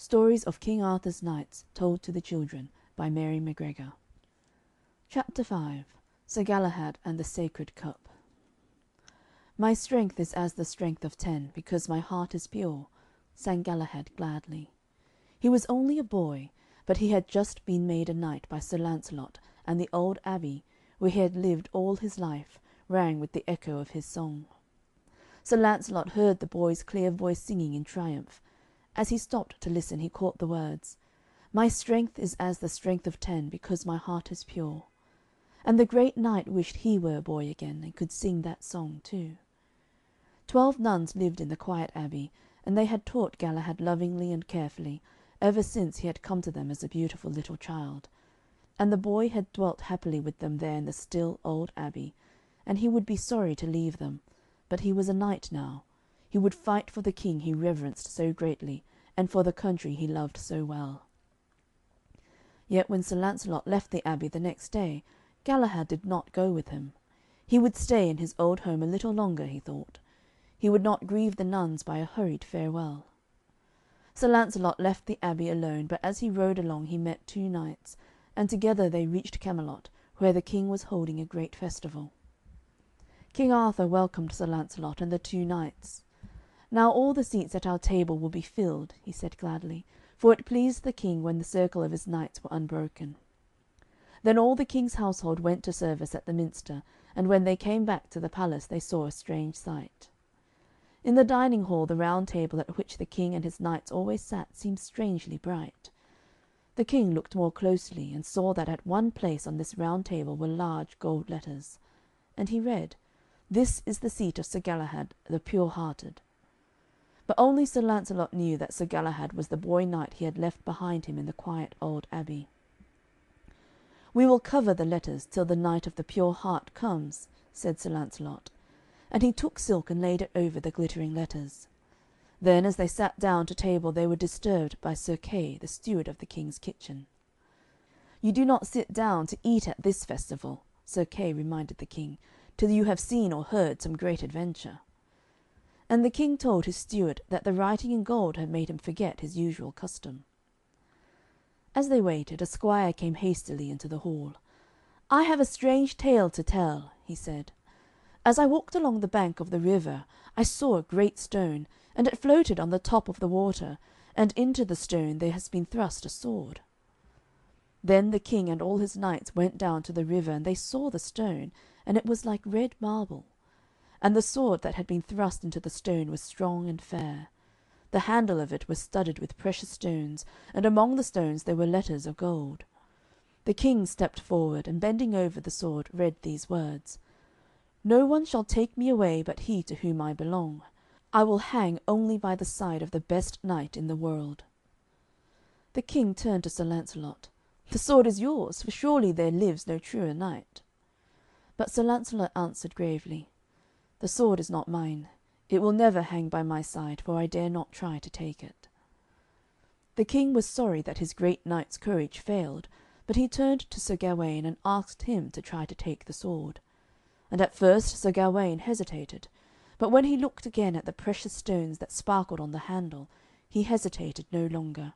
Stories of King Arthur's Knights told to the children by Mary MacGregor. Chapter 5. Sir Galahad and the Sacred Cup. My strength is as the strength of 10, because my heart is pure, sang Galahad gladly. He was only a boy, but he had just been made a knight by Sir Launcelot, and the old abbey, where he had lived all his life, rang with the echo of his song. Sir Launcelot heard the boy's clear voice singing in triumph. As he stopped to listen, he caught the words, "My strength is as the strength of 10, because my heart is pure." And the great knight wished he were a boy again, and could sing that song too. 12 nuns lived in the quiet abbey, and they had taught Galahad lovingly and carefully, ever since he had come to them as a beautiful little child. And the boy had dwelt happily with them there in the still old abbey, and he would be sorry to leave them, but he was a knight now. He would fight for the king he reverenced so greatly, and for the country he loved so well. Yet when Sir Launcelot left the abbey the next day, Galahad did not go with him. He would stay in his old home a little longer, he thought. He would not grieve the nuns by a hurried farewell. Sir Launcelot left the abbey alone, but as he rode along he met 2 knights, and together they reached Camelot, where the king was holding a great festival. King Arthur welcomed Sir Launcelot and the 2 knights. "Now all the seats at our table will be filled," he said gladly, for it pleased the king when the circle of his knights were unbroken. Then all the king's household went to service at the minster, and when they came back to the palace they saw a strange sight. In the dining hall the round table at which the king and his knights always sat seemed strangely bright. The king looked more closely, and saw that at one place on this round table were large gold letters. And he read, "This is the seat of Sir Galahad the Pure-hearted." But only Sir Launcelot knew that Sir Galahad was the boy knight he had left behind him in the quiet old abbey. "We will cover the letters till the Knight of the Pure Heart comes," said Sir Launcelot, and he took silk and laid it over the glittering letters. Then as they sat down to table they were disturbed by Sir Kay, the steward of the king's kitchen. "You do not sit down to eat at this festival," Sir Kay reminded the king, "till you have seen or heard some great adventure." And the king told his steward that the writing in gold had made him forget his usual custom. As they waited, a squire came hastily into the hall. "I have a strange tale to tell," he said. "As I walked along the bank of the river, I saw a great stone, and it floated on the top of the water, and into the stone there has been thrust a sword." Then the king and all his knights went down to the river, and they saw the stone, and it was like red marble. And the sword that had been thrust into the stone was strong and fair. The handle of it was studded with precious stones, and among the stones there were letters of gold. The king stepped forward, and bending over the sword read these words, "No one shall take me away but he to whom I belong. I will hang only by the side of the best knight in the world." The king turned to Sir Launcelot. "The sword is yours, for surely there lives no truer knight." But Sir Launcelot answered gravely, "The sword is not mine. It will never hang by my side, for I dare not try to take it." The king was sorry that his great knight's courage failed, but he turned to Sir Gawaine and asked him to try to take the sword. And at first Sir Gawaine hesitated, but when he looked again at the precious stones that sparkled on the handle, he hesitated no longer.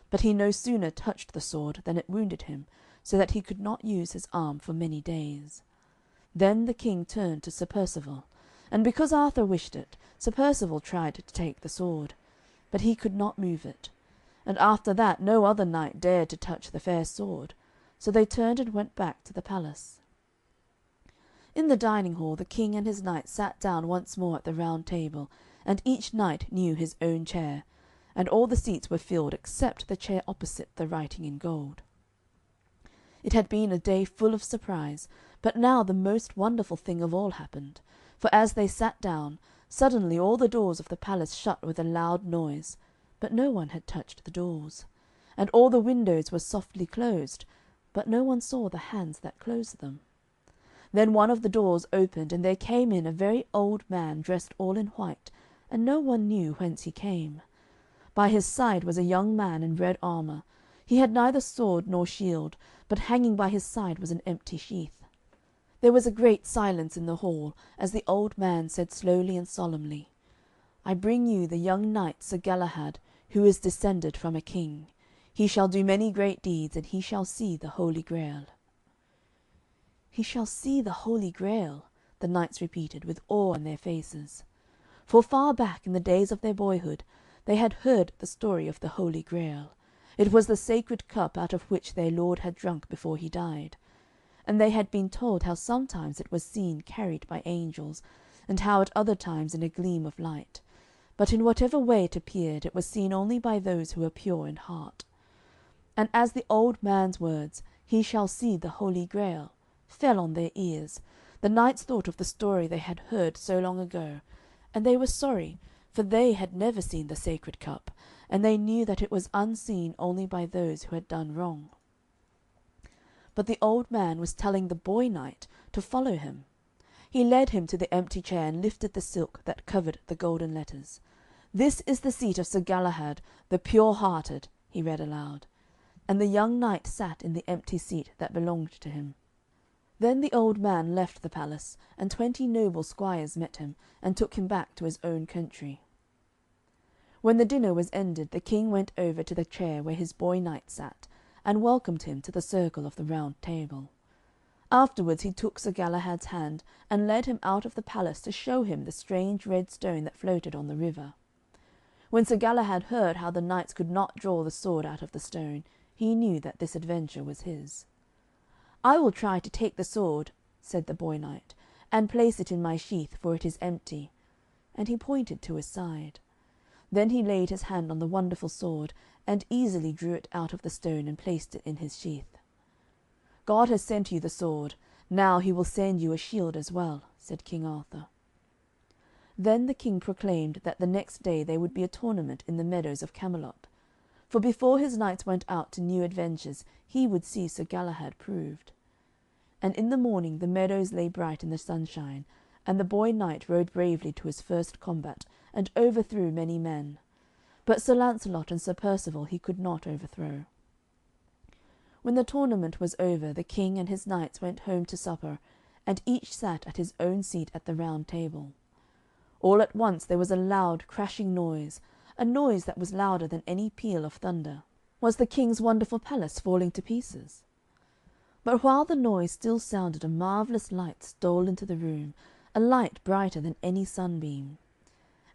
But he no sooner touched the sword than it wounded him, so that he could not use his arm for many days. Then the king turned to Sir Percivale, and because Arthur wished it, Sir Percivale tried to take the sword, but he could not move it. And after that no other knight dared to touch the fair sword, so they turned and went back to the palace. In the dining hall the king and his knights sat down once more at the round table, and each knight knew his own chair, and all the seats were filled except the chair opposite the writing in gold. It had been a day full of surprise, but now the most wonderful thing of all happened. For as they sat down, suddenly all the doors of the palace shut with a loud noise, but no one had touched the doors. And all the windows were softly closed, but no one saw the hands that closed them. Then one of the doors opened, and there came in a very old man dressed all in white, and no one knew whence he came. By his side was a young man in red armour. He had neither sword nor shield, but hanging by his side was an empty sheath. There was a great silence in the hall, as the old man said slowly and solemnly, "I bring you the young knight Sir Galahad, who is descended from a king. He shall do many great deeds, and he shall see the Holy Grail." "He shall see the Holy Grail," the knights repeated with awe on their faces. For far back in the days of their boyhood they had heard the story of the Holy Grail. It was the sacred cup out of which their Lord had drunk before he died. And they had been told how sometimes it was seen carried by angels, and how at other times in a gleam of light. But in whatever way it appeared, it was seen only by those who were pure in heart. And as the old man's words, "He shall see the Holy Grail," fell on their ears, the knights thought of the story they had heard so long ago, and they were sorry, for they had never seen the sacred cup, and they knew that it was unseen only by those who had done wrong. But the old man was telling the boy knight to follow him. He led him to the empty chair and lifted the silk that covered the golden letters. "This is the seat of Sir Galahad, the pure-hearted," he read aloud. And the young knight sat in the empty seat that belonged to him. Then the old man left the palace, and 20 noble squires met him, and took him back to his own country. When the dinner was ended, the king went over to the chair where his boy knight sat, and welcomed him to the circle of the Round Table. Afterwards he took Sir Galahad's hand, and led him out of the palace to show him the strange red stone that floated on the river. When Sir Galahad heard how the knights could not draw the sword out of the stone, he knew that this adventure was his. "I will try to take the sword," said the boy knight, "and place it in my sheath, for it is empty." And he pointed to his side. Then he laid his hand on the wonderful sword, and easily drew it out of the stone and placed it in his sheath. "God has sent you the sword, now he will send you a shield as well," said King Arthur. Then the king proclaimed that the next day there would be a tournament in the meadows of Camelot. For before his knights went out to new adventures he would see Sir Galahad proved. And in the morning the meadows lay bright in the sunshine, and the boy knight rode bravely to his first combat, and overthrew many men. But Sir Launcelot and Sir Percivale he could not overthrow. When the tournament was over, the king and his knights went home to supper, and each sat at his own seat at the Round Table. All at once there was a loud crashing noise, a noise that was louder than any peal of thunder. Was the king's wonderful palace falling to pieces? But while the noise still sounded, a marvellous light stole into the room, a light brighter than any sunbeam.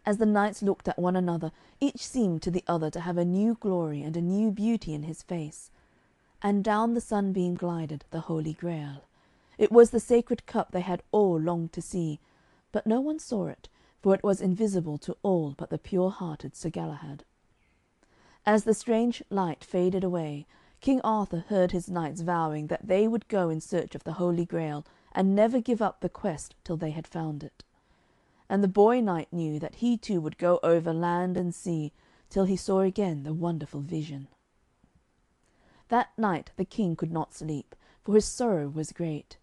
As the knights looked at one another, each seemed to the other to have a new glory and a new beauty in his face. And down the sunbeam glided the Holy Grail. It was the sacred cup they had all longed to see, but no one saw it, for it was invisible to all but the pure-hearted Sir Galahad. As the strange light faded away, King Arthur heard his knights vowing that they would go in search of the Holy Grail, and never give up the quest till they had found it. And the boy knight knew that he too would go over land and sea, till he saw again the wonderful vision. That night the king could not sleep, for his sorrow was great.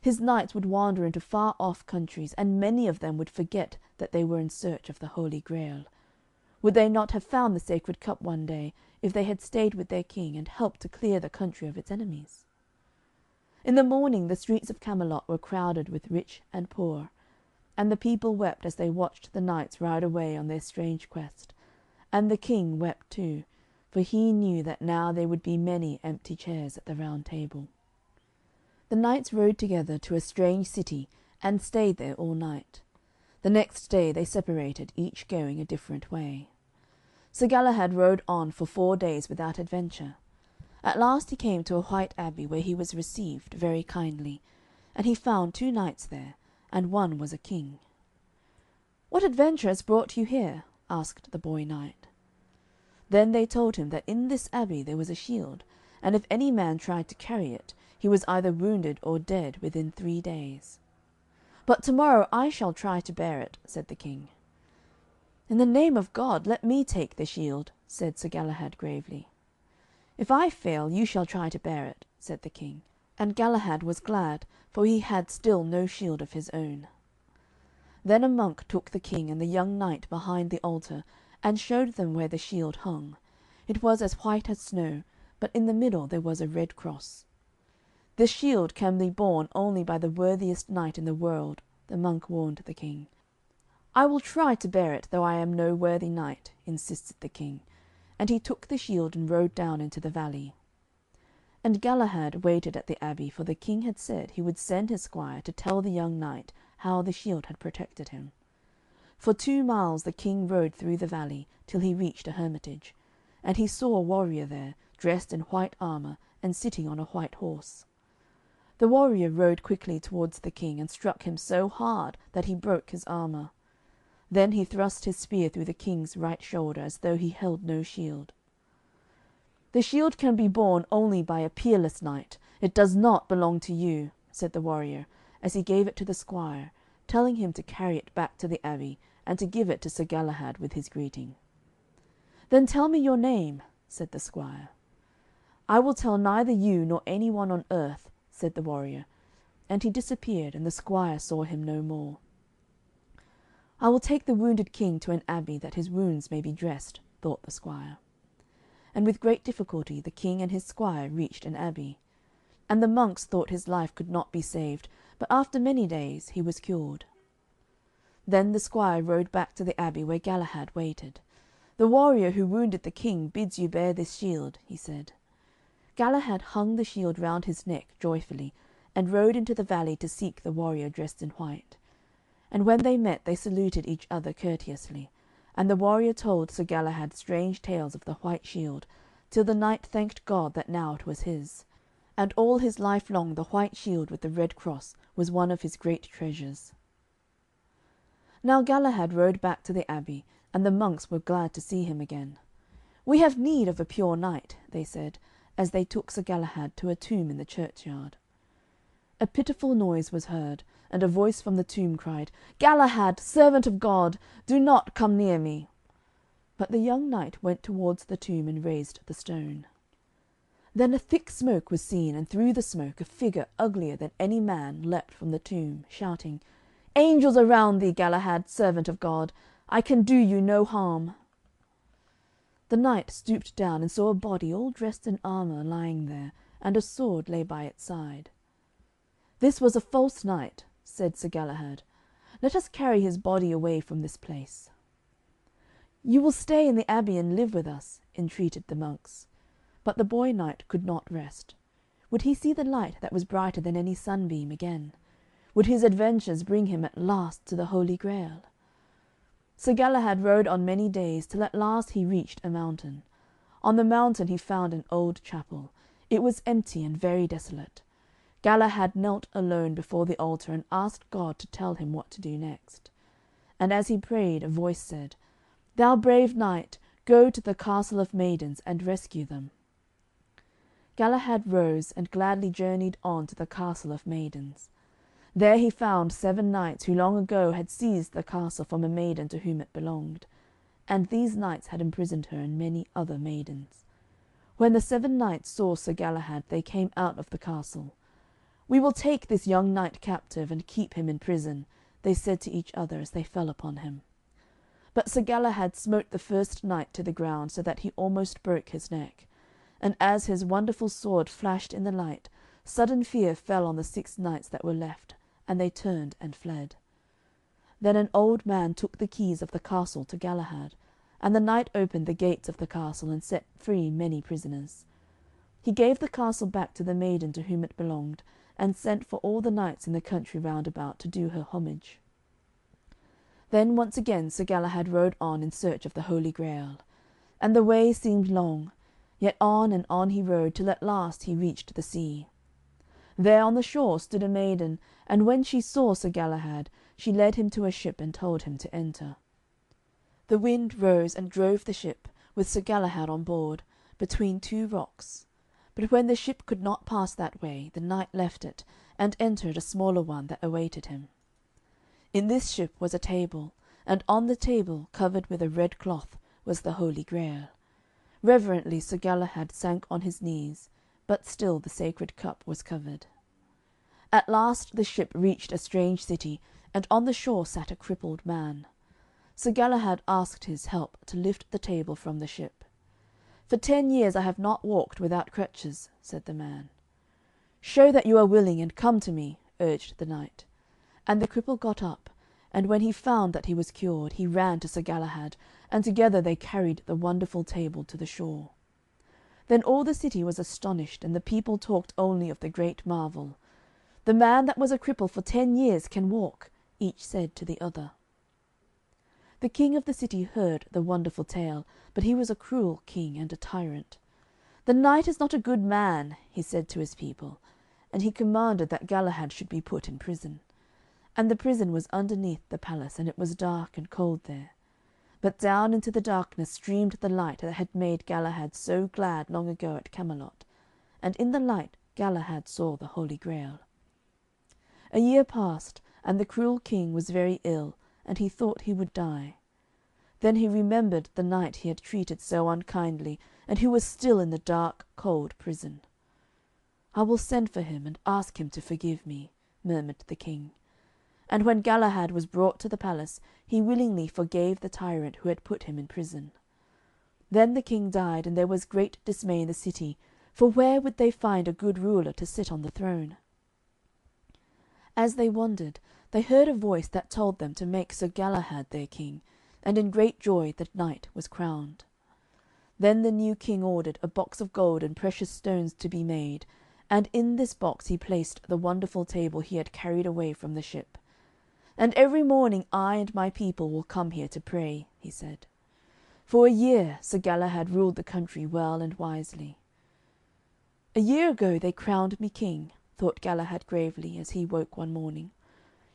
His knights would wander into far-off countries, and many of them would forget that they were in search of the Holy Grail. Would they not have found the sacred cup one day, if they had stayed with their king, and helped to clear the country of its enemies? In the morning the streets of Camelot were crowded with rich and poor, and the people wept as they watched the knights ride away on their strange quest, and the king wept too, for he knew that now there would be many empty chairs at the Round Table. The knights rode together to a strange city, and stayed there all night. The next day they separated, each going a different way. Sir Galahad rode on for 4 days without adventure. At last he came to a white abbey, where he was received very kindly, and he found 2 knights there, and one was a king. "What adventure has brought you here?" asked the boy knight. Then they told him that in this abbey there was a shield, and if any man tried to carry it, he was either wounded or dead within 3 days. "But to-morrow I shall try to bear it," said the king. "In the name of God, let me take the shield," said Sir Galahad gravely. "If I fail, you shall try to bear it," said the king. And Galahad was glad, for he had still no shield of his own. Then a monk took the king and the young knight behind the altar, and showed them where the shield hung. It was as white as snow, but in the middle there was a red cross. "This shield can be borne only by the worthiest knight in the world," the monk warned the king. "I will try to bear it, though I am no worthy knight," insisted the king, and he took the shield and rode down into the valley. And Galahad waited at the abbey, for the king had said he would send his squire to tell the young knight how the shield had protected him. For 2 miles the king rode through the valley, till he reached a hermitage, and he saw a warrior there, dressed in white armour, and sitting on a white horse. The warrior rode quickly towards the king, and struck him so hard that he broke his armour. Then he thrust his spear through the king's right shoulder, as though he held no shield. "The shield can be borne only by a peerless knight. It does not belong to you," said the warrior, as he gave it to the squire, telling him to carry it back to the abbey, and to give it to Sir Galahad with his greeting. "Then tell me your name," said the squire. "I will tell neither you nor any one on earth," said the warrior, and he disappeared, and the squire saw him no more. "I will take the wounded king to an abbey, that his wounds may be dressed," thought the squire. And with great difficulty the king and his squire reached an abbey. And the monks thought his life could not be saved, but after many days he was cured. Then the squire rode back to the abbey where Galahad waited. "The warrior who wounded the king bids you bear this shield," he said. Galahad hung the shield round his neck joyfully, and rode into the valley to seek the warrior dressed in white. And when they met they saluted each other courteously, and the warrior told Sir Galahad strange tales of the white shield, till the knight thanked God that now it was his. And all his life long the white shield with the red cross was one of his great treasures. Now Galahad rode back to the abbey, and the monks were glad to see him again. "We have need of a pure knight," they said, as they took Sir Galahad to a tomb in the churchyard. A pitiful noise was heard, and a voice from the tomb cried, "Galahad, servant of God, do not come near me." But the young knight went towards the tomb and raised the stone. Then a thick smoke was seen, and through the smoke a figure uglier than any man leapt from the tomb, shouting, "Angels around thee, Galahad, servant of God! I can do you no harm." The knight stooped down and saw a body all dressed in armour lying there, and a sword lay by its side. "This was a false knight," said Sir Galahad. "Let us carry his body away from this place." "You will stay in the abbey and live with us," entreated the monks. But the boy knight could not rest. Would he see the light that was brighter than any sunbeam again? Would his adventures bring him at last to the Holy Grail? Sir Galahad rode on many days, till at last he reached a mountain. On the mountain he found an old chapel. It was empty and very desolate. Galahad knelt alone before the altar and asked God to tell him what to do next. And as he prayed, a voice said, "Thou brave knight, go to the Castle of Maidens and rescue them." Galahad rose and gladly journeyed on to the Castle of Maidens. There he found 7 knights who long ago had seized the castle from a maiden to whom it belonged, and these knights had imprisoned her and many other maidens. When the 7 knights saw Sir Galahad, they came out of the castle. "We will take this young knight captive and keep him in prison," they said to each other as they fell upon him. But Sir Galahad smote the first knight to the ground, so that he almost broke his neck. And as his wonderful sword flashed in the light, sudden fear fell on the 6 knights that were left, and they turned and fled. Then an old man took the keys of the castle to Galahad, and the knight opened the gates of the castle and set free many prisoners. He gave the castle back to the maiden to whom it belonged, and sent for all the knights in the country round about to do her homage. Then once again Sir Galahad rode on in search of the Holy Grail. And the way seemed long, yet on and on he rode, till at last he reached the sea. There on the shore stood a maiden, and when she saw Sir Galahad, she led him to a ship and told him to enter. The wind rose and drove the ship, with Sir Galahad on board, between 2 rocks. But when the ship could not pass that way, the knight left it, and entered a smaller one that awaited him. In this ship was a table, and on the table, covered with a red cloth, was the Holy Grail. Reverently Sir Galahad sank on his knees, but still the sacred cup was covered. At last the ship reached a strange city, and on the shore sat a crippled man. Sir Galahad asked his help to lift the table from the ship. "For 10 years I have not walked without crutches," said the man. "Show that you are willing, and come to me," urged the knight. And the cripple got up, and when he found that he was cured, he ran to Sir Galahad, and together they carried the wonderful table to the shore. Then all the city was astonished, and the people talked only of the great marvel. "The man that was a cripple for 10 years can walk," each said to the other. The king of the city heard the wonderful tale, but he was a cruel king and a tyrant. "The knight is not a good man," he said to his people, and he commanded that Galahad should be put in prison. And the prison was underneath the palace, and it was dark and cold there. But down into the darkness streamed the light that had made Galahad so glad long ago at Camelot, and in the light Galahad saw the Holy Grail. A year passed, and the cruel king was very ill, and he thought he would die. Then he remembered the knight he had treated so unkindly, and who was still in the dark, cold prison. "I will send for him, and ask him to forgive me," murmured the king. And when Galahad was brought to the palace, he willingly forgave the tyrant who had put him in prison. Then the king died, and there was great dismay in the city, for where would they find a good ruler to sit on the throne? As they wandered, they heard a voice that told them to make Sir Galahad their king, and in great joy the knight was crowned. Then the new king ordered a box of gold and precious stones to be made, and in this box he placed the wonderful table he had carried away from the ship. "And every morning I and my people will come here to pray," he said. For a year Sir Galahad ruled the country well and wisely. "A year ago they crowned me king," thought Galahad gravely, as he woke one morning.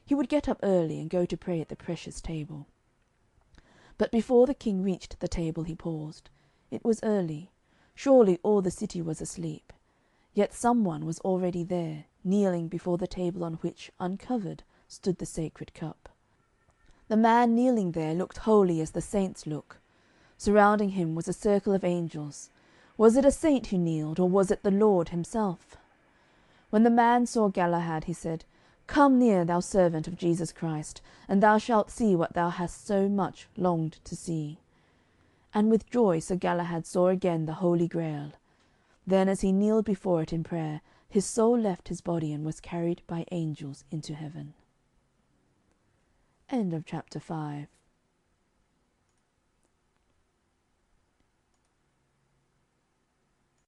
He would get up early, and go to pray at the precious table. But before the king reached the table he paused. It was early. Surely all the city was asleep. Yet some one was already there, kneeling before the table on which, uncovered, stood the sacred cup. The man kneeling there looked holy as the saints look. Surrounding him was a circle of angels. Was it a saint who kneeled, or was it the Lord himself? When the man saw Galahad, he said, "Come near, thou servant of Jesus Christ, and thou shalt see what thou hast so much longed to see." And with joy Sir Galahad saw again the Holy Grail. Then, as he kneeled before it in prayer, his soul left his body and was carried by angels into heaven. End of chapter 5.